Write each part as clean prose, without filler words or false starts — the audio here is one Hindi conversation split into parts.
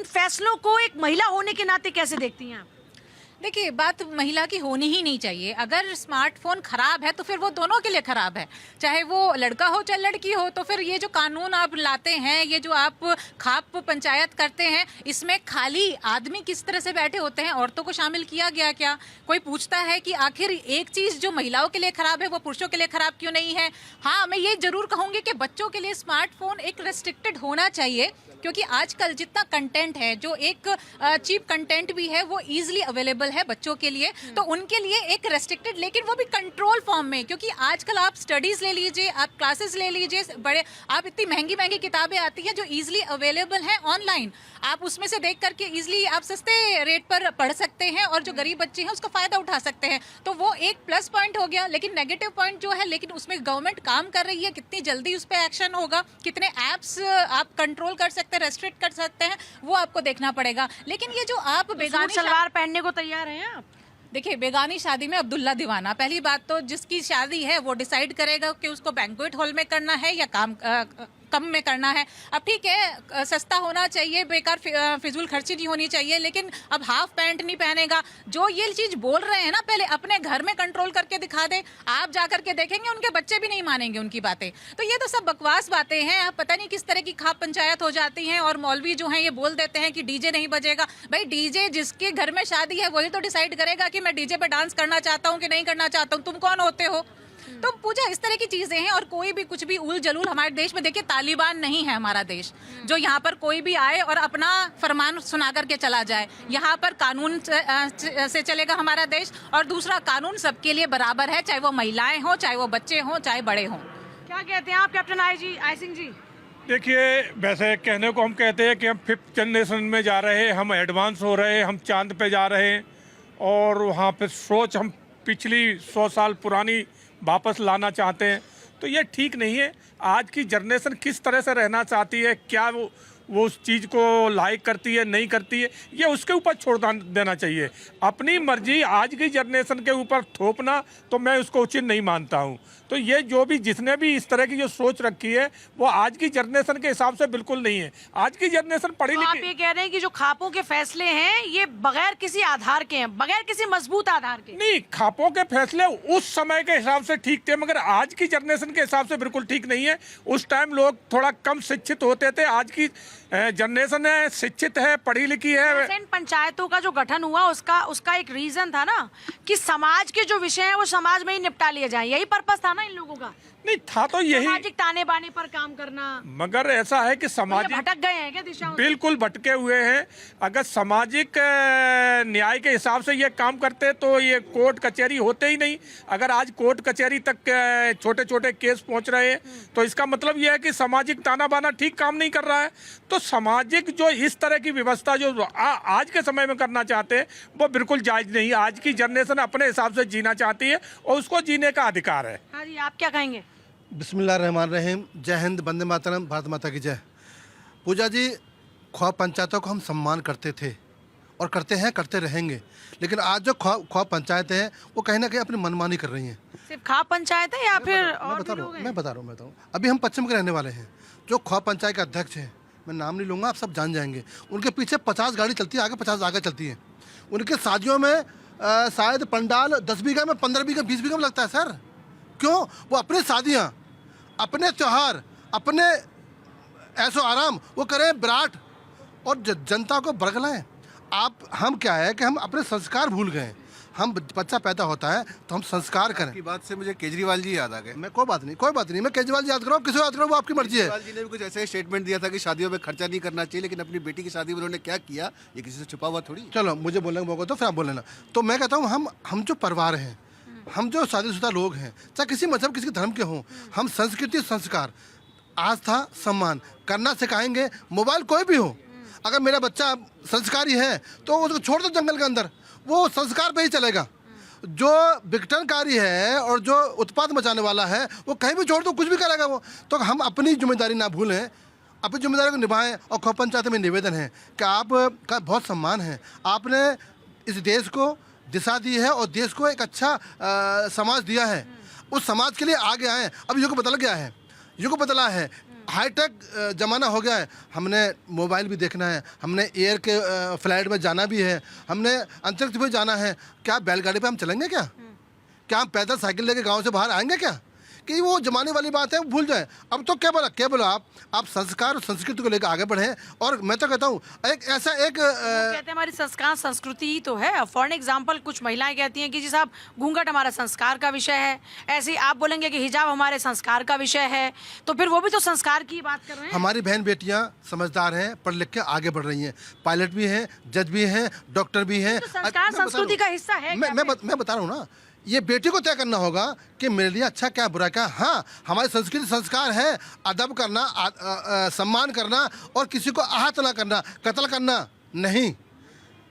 इन फैसलों को एक महिला होने के नाते कैसे देखती हैं आप? देखिए, बात महिला की होनी ही नहीं चाहिए। अगर स्मार्टफोन खराब है तो फिर वो दोनों के लिए खराब है, चाहे वो लड़का हो चाहे लड़की हो। तो फिर ये जो कानून आप लाते हैं, ये जो आप खाप पंचायत करते हैं, इसमें खाली आदमी किस तरह से बैठे होते हैं, औरतों को शामिल किया गया क्या? कोई पूछता है कि आखिर एक चीज जो महिलाओं के लिए खराब है वो पुरुषों के लिए खराब क्यों नहीं है? हाँ, मैं ये जरूर कहूंगी कि बच्चों के लिए स्मार्टफोन एक रेस्ट्रिक्टेड होना चाहिए, क्योंकि आजकल जितना कंटेंट है, जो एक चीप कंटेंट भी है, वो इजीली अवेलेबल है बच्चों के लिए, तो उनके लिए एक रेस्ट्रिक्टेड, लेकिन वो भी कंट्रोल फॉर्म में। क्योंकि आजकल आप स्टडीज ले लीजिए, आप क्लासेस ले लीजिए, बड़े आप इतनी महंगी महंगी किताबें आती हैं जो इजीली अवेलेबल हैं ऑनलाइन, आप उसमें से देख करके इजीली आप सस्ते रेट पर पढ़ सकते हैं और जो गरीब बच्चे हैं उसका फायदा उठा सकते हैं। तो वो एक प्लस पॉइंट हो गया। लेकिन नेगेटिव पॉइंट जो है, लेकिन उसमें गवर्नमेंट काम कर रही है, कितनी जल्दी उस पर एक्शन होगा, कितने ऐप्स आप कंट्रोल कर सकते हैं, रेस्ट्रिक्ट कर सकते हैं, वो आपको देखना पड़ेगा। लेकिन ये जो आप बेगानी सलवार पहनने को तैयार हैं आप? देखिए, बेगानी शादी में अब्दुल्ला दीवाना। पहली बात तो जिसकी शादी है वो डिसाइड करेगा कि उसको बैंक्वेट हॉल में करना है या कम में करना है। अब ठीक है, सस्ता होना चाहिए, बेकार फिजूल खर्ची नहीं होनी चाहिए, लेकिन अब हाफ पैंट नहीं पहनेगा। जो ये चीज बोल रहे हैं ना, पहले अपने घर में कंट्रोल करके दिखा दे। आप जा करके देखेंगे उनके बच्चे भी नहीं मानेंगे उनकी बातें। तो ये तो सब बकवास बातें हैं। आप पता नहीं किस तरह की खाप पंचायत हो जाती हैं, और मौलवी जो हैं ये बोल देते हैं कि डीजे नहीं बजेगा। भाई, डीजे जिसके घर में शादी है वही तो डिसाइड करेगा कि मैं डीजे पे डांस करना चाहता हूँ कि नहीं करना चाहता हूँ। तुम कौन होते हो? तो पूजा, इस तरह की चीजें हैं। और कोई भी कुछ भी उल जलूल हमारे देश में, देखिए, तालिबान नहीं है हमारा देश जो यहाँ पर कोई भी आए और अपना फरमान सुना करके चला जाए। यहाँ पर कानून से चलेगा हमारा देश, और दूसरा, कानून सबके लिए बराबर है, चाहे वो महिलाएं हो, चाहे वो बच्चे हों, चाहे बड़े हों। क्या कहते हैं आप कैप्टन आई सिंह जी? देखिए, वैसे कहने को हम कहते हैं कि हम 5th जनरेशन में जा रहे हैं, हम एडवांस हो रहे हैं, हम चांद पे जा रहे हैं, और वहाँ पे सोच हम पिछली 100 साल पुरानी वापस लाना चाहते हैं। तो ये ठीक नहीं है। आज की जनरेशन किस तरह से रहना चाहती है, क्या वो उस चीज़ को लाइक करती है, नहीं करती है, ये उसके ऊपर छोड़ देना चाहिए। अपनी मर्जी आज की जनरेशन के ऊपर थोपना तो मैं उसको उचित नहीं मानता हूँ। तो ये जो भी जिसने भी इस तरह की जो सोच रखी है वो आज की जनरेशन के हिसाब से बिल्कुल नहीं है। आज की जनरेशन पढ़ी लिखी। आप ये कह रहे हैं कि जो खापों के फैसले हैं ये बगैर किसी आधार के हैं, बगैर किसी मजबूत आधार के? नहीं, खापों के फैसले उस समय के हिसाब से ठीक थे, मगर आज की जनरेशन के हिसाब से बिल्कुल ठीक नहीं है। उस टाइम लोग थोड़ा कम शिक्षित होते थे, आज की जनरेशन है, शिक्षित है, पढ़ी लिखी है। इन पंचायतों का जो गठन हुआ उसका एक रीजन था ना कि समाज के जो विषय हैं वो समाज में ही निपटा लिए जाएं। यही पर्पस था ना इन लोगों का? नहीं था तो यही, सामाजिक ताने बाने पर काम करना। मगर ऐसा है कि सामाजिक भटक गए हैं क्या दिशाओं? बिल्कुल भटके हुए हैं। अगर सामाजिक न्याय के हिसाब से ये काम करते तो ये कोर्ट कचहरी होते ही नहीं। अगर आज कोर्ट कचहरी तक छोटे छोटे केस पहुंच रहे हैं तो इसका मतलब ये है कि सामाजिक ताना बाना ठीक काम नहीं कर रहा है। तो सामाजिक जो इस तरह की व्यवस्था जो आज के समय में करना चाहते हैं वो बिल्कुल जायज नहीं। आज की जनरेशन अपने हिसाब से जीना चाहती है और उसको जीने का अधिकार है। हाँ जी, आप क्या कहेंगे? बिस्मिल्लाहिर्रहमानिर्रहीम। जय हिंद, वंदे मातरम, भारत माता की जय। पूजा जी, ख्वाब पंचायतों को हम सम्मान करते थे और करते हैं, करते रहेंगे। लेकिन आज जो ख्वाब पंचायतें हैं वो कहीं ना कहीं अपनी मनमानी कर रही हैं। सिर्फ खाप पंचायत है या फिर और भी लोग हैं? मैं बता रहा हूँ। अभी हम पश्चिम के रहने वाले हैं। जो ख्वाब पंचायत के अध्यक्ष हैं, मैं नाम नहीं लूँगा, आप सब जान जाएंगे। उनके पीछे 50 गाड़ी चलती है, आगे 50 आगे चलती है। उनके शादियों में शायद पंडाल 10 बीघा में, 15 बीघा, 20 बीघा में लगता है सर। क्यों? वो अपनी शादियाँ, अपने त्यौहार, अपने ऐसो आराम वो करें विराट, और जनता को बरगलाएं। हम क्या है कि हम अपने संस्कार भूल गए। हम बच्चा पैदा होता है तो हम संस्कार करें। की बात से मुझे केजरीवाल जी याद आ गए। मैं कोई बात नहीं, मैं केजरीवाल जी याद करो, किसी याद करो, वो आपकी मर्जी है। केजरीवाल जी ने भी कुछ ऐसे स्टेटमेंट दिया था कि शादियों में खर्चा नहीं करना चाहिए, लेकिन अपनी बेटी की शादी में उन्होंने क्या किया ये किसी से छुपा हुआ थोड़ी। चलो, मुझे बोलने का मौका तो फिर आप बोल लेना। तो मैं कहता हूँ हम जो परिवार हैं, हम जो शादीशुदा लोग हैं, चाहे किसी मजहब किसी धर्म के हों, हम संस्कृति, संस्कार, आस्था, सम्मान करना सिखाएंगे। मोबाइल कोई भी हो, अगर मेरा बच्चा संस्कारी है तो उसको छोड़ दो जंगल के अंदर, वो संस्कार पे ही चलेगा। जो विघटनकारी है और जो उत्पाद मचाने वाला है वो कहीं भी छोड़ दो, कुछ भी करेगा वो। तो हम अपनी जिम्मेदारी ना भूलें, अपनी जिम्मेदारी को निभाएं। और ख्वाब पंचायत में निवेदन है कि आपका बहुत सम्मान है, आपने इस देश को दिशा दी है और देश को एक अच्छा समाज दिया है। उस समाज के लिए आगे आए। अब युग बदल गया है, युग बदला है। हाईटेक ज़माना हो गया है। हमने मोबाइल भी देखना है, हमने एयर के फ्लाइट में जाना भी है, हमने अंतरिक्ष में जाना है। क्या बैलगाड़ी पे हम चलेंगे क्या? क्या हम पैदल साइकिल लेके गांव से बाहर आएंगे क्या? कि वो जमाने वाली बात है, वो भूल जाए। अब तो केवल आप संस्कार और संस्कृति को लेकर आगे बढ़ें। और मैं तो कहता हूँ एक ऐसा एक कहते हैं हमारी संस्कार संस्कृति ही तो है। फॉर एग्जाम्पल कुछ महिलाएं कहती हैं कि जी साहब घूंघट हमारा संस्कार का विषय है, ऐसे ही आप बोलेंगे कि हिजाब हमारे संस्कार का विषय है, तो फिर वो भी तो संस्कार की बात कर रहे हैं। हमारी बहन बेटियां समझदार हैं, पढ़ लिख के आगे बढ़ रही हैं, पायलट भी हैं, जज भी हैं, डॉक्टर भी हैं। तो संस्कार संस्कृति का हिस्सा है। मैं बता रहा हूँ ना, ये बेटी को तय करना होगा कि मेरे लिए अच्छा क्या बुरा क्या। हाँ, हमारी संस्कृति संस्कार है अदब करना, सम्मान करना और किसी को आहत ना करना, कत्ल करना नहीं,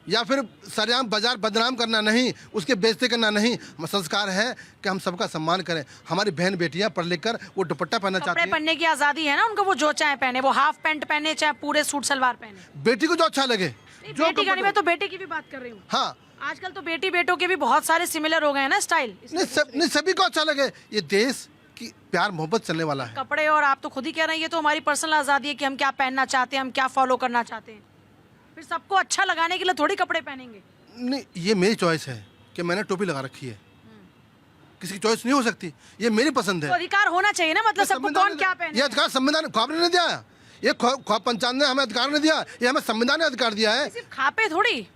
या फिर सरेआम बाजार बदनाम करना नहीं, उसके बेइज्जती करना नहीं। संस्कार है कि हम सबका सम्मान करें। हमारी बहन बेटियां पढ़ लिख कर वो दुपट्टा पहनना चाहती कपड़े हैं। पहनने की आजादी है ना उनको, वो जो चाहे पहने, वो हाफ पैंट पहने चाहे पूरे सूट सलवार पहने। बेटी को जो अच्छा लगे, जो बेटी का नहीं, मैं तो बेटे की भी बात कर रही हूँ। हाँ, आजकल तो बेटी बेटों के भी बहुत सारे सिमिलर हो गए हैं ना स्टाइल। नहीं सभी को अच्छा लगे। ये देश की प्यार मोहब्बत चलने वाला है। कपड़े, और आप तो खुद ही कह रहे हैं ये तो हमारी पर्सनल आज़ादी है कि हम क्या पहनना चाहते हैं, हम क्या फॉलो करना चाहते हैं। फिर सबको अच्छा लगाने के लिए थोड़ी कपड़े पहनेंगे। नहीं, ये मेरी चॉइस है कि मैंने टोपी लगा रखी है, किसी की चॉइस नहीं हो सकती। ये मेरी पसंद तो है। अधिकार होना चाहिए ना, मतलब सबको कौन क्या पहने। ये अधिकार संविधान ख्वाब ने नहीं दिया, ये ख्वाब पंचायत ने हमें अधिकार नहीं दिया, ये हमें संविधान ने अधिकार दिया है। सिर्फ खापे थोड़ी,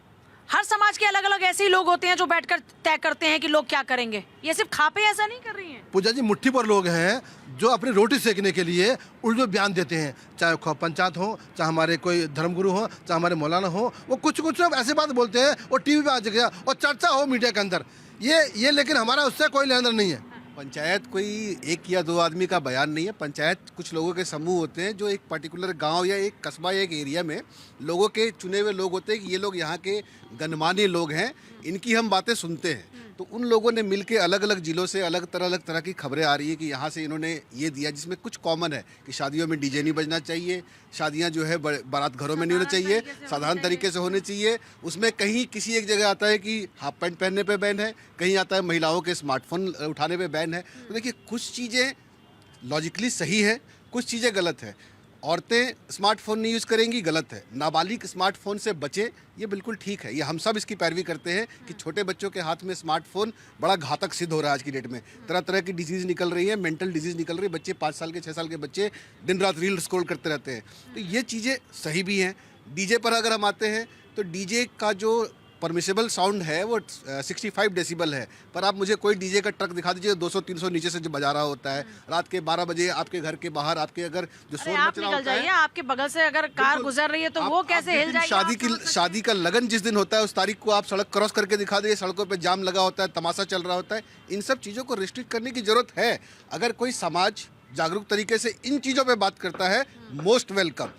हर समाज के अलग अलग ऐसे ही लोग होते हैं जो बैठकर तय करते हैं कि लोग क्या करेंगे। ये सिर्फ खापे ऐसा नहीं कर रही हैं। पूजा जी, मुट्ठी पर लोग हैं जो अपनी रोटी सेकने के लिए उल्टे बयान देते हैं, चाहे ख्वाब पंचायत हो, चाहे हमारे कोई धर्मगुरु हो, चाहे हमारे मौलाना हो। वो कुछ ऐसे बात बोलते हैं और टीवी पे आ गया और चर्चा हो मीडिया के अंदर। ये लेकिन हमारा उससे कोई लेना देना नहीं है। पंचायत कोई एक या दो आदमी का बयान नहीं है। पंचायत कुछ लोगों के समूह होते हैं जो एक पर्टिकुलर गांव या एक कस्बा या एक एरिया में लोगों के चुने हुए लोग होते हैं कि ये लोग यहाँ के गणमान्य लोग हैं, इनकी हम बातें सुनते हैं। तो उन लोगों ने मिलके अलग अलग जिलों से अलग तरह की खबरें आ रही है कि यहाँ से इन्होंने ये दिया, जिसमें कुछ कॉमन है कि शादियों में डीजे नहीं बजना चाहिए, शादियाँ जो है बारात घरों में नहीं होनी चाहिए, साधारण तरीके से होनी चाहिए। उसमें कहीं किसी एक जगह आता है कि हाफ पैंट पहनने पे बैन है, कहीं आता है महिलाओं के स्मार्टफोन उठाने पे बैन है। तो देखिए, कुछ चीज़ें लॉजिकली सही है, कुछ चीज़ें गलत है। औरतें स्मार्टफोन नहीं यूज़ करेंगी, गलत है। नाबालिग स्मार्टफोन से बचे, ये बिल्कुल ठीक है। ये हम सब इसकी पैरवी करते हैं कि छोटे बच्चों के हाथ में स्मार्टफोन बड़ा घातक सिद्ध हो रहा है। आज की डेट में तरह तरह की डिजीज़ निकल रही है, मेंटल डिजीज़ निकल रही है। बच्चे 5 साल के 6 साल के बच्चे दिन रात रील स्क्रॉल करते रहते हैं। तो ये चीज़ें सही भी हैं। डीजे पर अगर हम आते हैं तो डीजे का जो परमिसेबल साउंड है वो 65 डेसिबल है, पर आप मुझे कोई डीजे का ट्रक दिखा दीजिए 200-300 नीचे से जो बजा रहा होता है। रात के 12 बजे आपके घर के बाहर आपके अगर जो शोर आप मच रहा निकल होता है, जाइए, आपके बगल से अगर कार गुजर रही है तो वो कैसे हिल जाएगी। शादी का लगन जिस दिन होता है उस तारीख को आप सड़क क्रॉस करके दिखा दीजिए, सड़कों पे जाम लगा होता है, तमाशा चल रहा होता है। इन सब चीज़ों को रिस्ट्रिक्ट करने की जरूरत है। अगर कोई समाज जागरूक तरीके से इन चीज़ों पे बात करता है, मोस्ट वेलकम।